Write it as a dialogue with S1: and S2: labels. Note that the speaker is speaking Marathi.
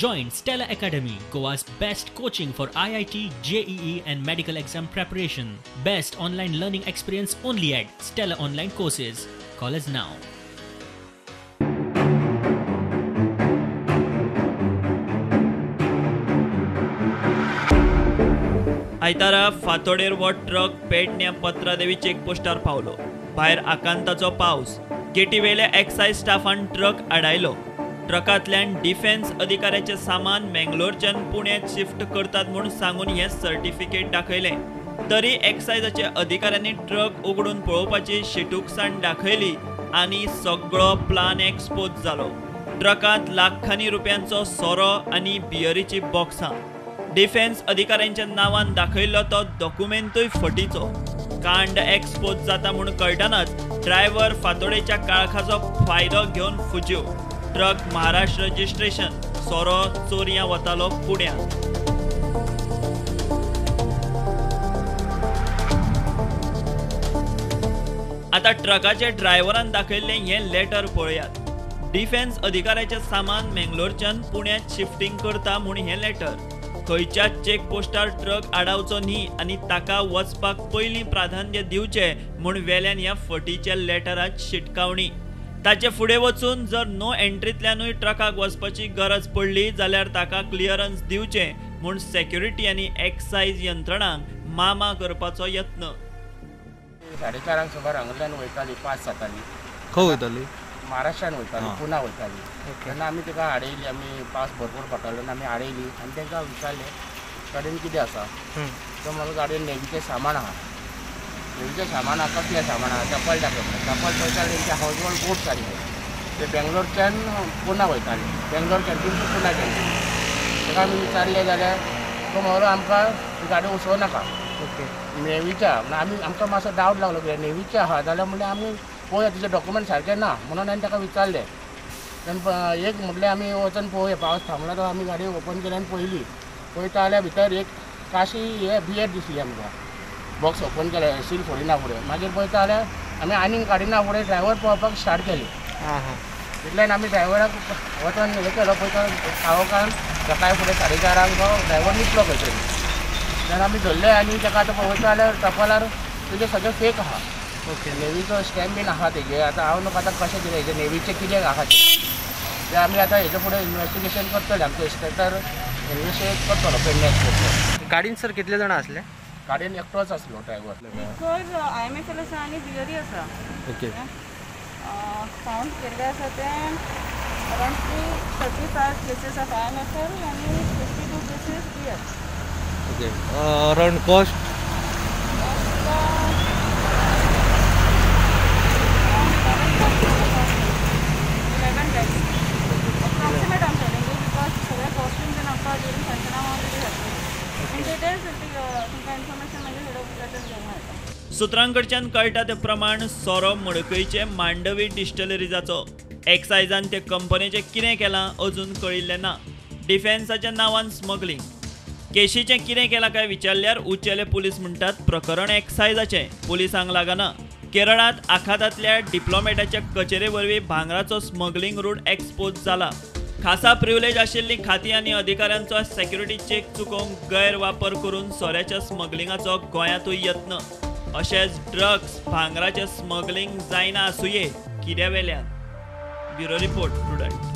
S1: Join Stella Academy, Goa's best coaching for IIT, JEE and medical exam preparation. Best online learning experience only at Stella Online Courses. Call us now.
S2: आयतारा फातोडेर वो ट्रक पेडण्या पत्रादेवी चेकपोस्टार पावलो. भायर आकांताचो पावस. गेटीवेले एक्सायज स्टाफान ट्रक आडायलो. ट्रकांतल्यान डिफेन्स अधिकाऱ्याचे सामान मेंगलोरच्यान पुण्यात शिफ्ट करतात म्हणून सांगून हे सर्टिफिकेट दाखयलें. तरी एक्सायजाचे अधिकाऱ्यांनी ट्रक उगडून पळोवपाची शिटूकसाण दाखयली आनी सगळो प्लान एक्सपोज जालो. ट्रकांत लाखांनी रुपयांचो सोरो आनी बियरीची बॉक्सां. डिफेन्स अधिकाऱ्यांच्या नावान दाखयल्लो तो डॉक्युमेंटूय फटीचो. कांड एक्सपोज जाता म्हूण कळटनाच ड्रायव्हर फातोडेच्या काळखाचो फायदो घेवन फुज्यो. ट्रक महाराष्ट्र रजिस्ट्रेशन, सोरो चोरयां वतालो पुण्याक. आता ट्रकाच्या ड्रायव्हरान दाखयल्लें हें लेटर पळयात. डिफेन्स अधिकाऱ्याचें सामान मेंगलोरच्यान पुण्यात शिफ्टिंग करता म्हूण हें लेटर. खंयच्या चेक पोस्टार ट्रक आडावचो न्ही आनी ताका वचपाक पयलीं प्राधान्य दिवचें म्हूण वेल्यान ह्या फटीच्या लेटरात शिटकावणी. ताचे फुडें वचून जर नो एंट्रींतल्यानूय ट्रकाक वचपाची गरज पडली जाल्यार ताका क्लियरन्स दिवचें म्हूण सेक्युरिटी आनी एक्सायज यंत्रणांक मामा करपाचो यत्न.
S3: 4:30 सुमार हांगांतल्यान वयताली, पास जाताली.
S4: खंय वयताली?
S3: महाराष्ट्रान वयताली, पुना वयताली. तेन्ना आमी तिका हाडयली. आमी पावस भरपूर पडटालो तेन्ना आमी हाडयली आनी तांकां विचारलें गाडयेन कितें आसा. तो म्हाका गाडयेन नेवीचें सामान आहा. नेवीचें सामान आहा, कसलें सामान आहा? चप्पल दाखयता. चप्पल पळयता तेंचे हाऊस होल्ड बूट्स आसले. ते बेंगलोरच्यान पुना वयताले. बेंगलोरच्यान पुना गेल्ले. ताका आमी विचारलें जाल्यार तो म्हणलो आमकां ती गाडी वचोवं नाका. नेवीच्या आमी आमकां मातसो डावट लागलो कित्याक नेवीचे आहा जाल्यार म्हणलें आमी पळोवया तिचे डॉक्युमेंट सारके ना म्हणून हांवें ताका विचारलें. तेन्ना एक म्हटलें आमी वचून पळोवया. पावस थांबलो तो आमी गाडी ओपन केली आनी पयली. पळयता जाल्यार भितर एक काशी हे बियेड दिसली आमकां. बॉक्स ओपन केलें, सील फोडिना फुडें. मागीर पळयता जाल्यार आमी आनीक काडिना फुडें ड्रायव्हर पळोवपाक स्टार्ट केली. तितल्यान आमी ड्रायव्हराक वचून हें केलो. पळयता काळोखान सकाळी फुडें 4:30 तो ड्रायव्हर न्हिदलो खंय तरी. तेन्ना आमी धरले आनी ताका आतां पळयता जाल्यार टपालार तुजें सगळें फेक आहा. नेवीचो स्टॅम्प बीन आहा तेजे. आतां हांव न्हू आतां कशें कितें हेजें नेवीचें कितें आहा तें आमी आतां हेजे फुडें इन्वेस्टिगेशन करतले. आमचो इंस्पेक्टर इन्वेस्टिगेट करतलो पेडण्या एक्सपोर्टार.
S4: गाडीन सर कितले जाण आसले?
S3: गाडयेन एकटोच आसलो ड्रायव्हर.
S5: IMFL आसा आनी बियरी आसा.
S4: ओके.
S5: फावंड केल्ले आसा ते अरावंड 35 केसीस ऑफ IMFL आनी 52 cases beer.
S4: Okay. Around cost?
S5: Approximate I'm telling you because सगळे कॉस्ट्यूम्स आनी आमकां ड्युरींग फंक्शना ऑलरेडी घातली. इन डिटेल्स तुमकां इन्फॉर्मेशन मागीर हेड ऑफिसाच्यान घेवंक येता.
S2: सुत्रांकडच्यान कळटा ते प्रमाण सोरो मडकयचे मांडवी डिस्टिलरीजाचो. एक्सायजान ते कंपनीचें कितें केलां अजून कळिल्लें ना. डिफेन्साच्या नांवान स्मगलिंग. केशीचें कितें केलां काय विचारल्यार उंचेले पुलीस म्हणटात प्रकरण एक्सायजाचें पुलिसांक लागना. केरळांत आखातांतल्या डिप्लोमॅटाच्या कचेरे वरवीं भांगराचो स्मगलिंग रूट एक्सपोज जाला. खासा प्रिव्हिलेज आशिल्लीं खातीं आनी अधिकाऱ्यांचो सेक्युरिटी चेक चुकोवंक गैरवापर करून सोऱ्याच्या स्मगलिंगाचो गोंयांतूय यत्न. अशेंच ड्रग्स, भांगराचें स्मगलिंग जायना आसुंये कित्या वेल्यान. Bureau report, prudent.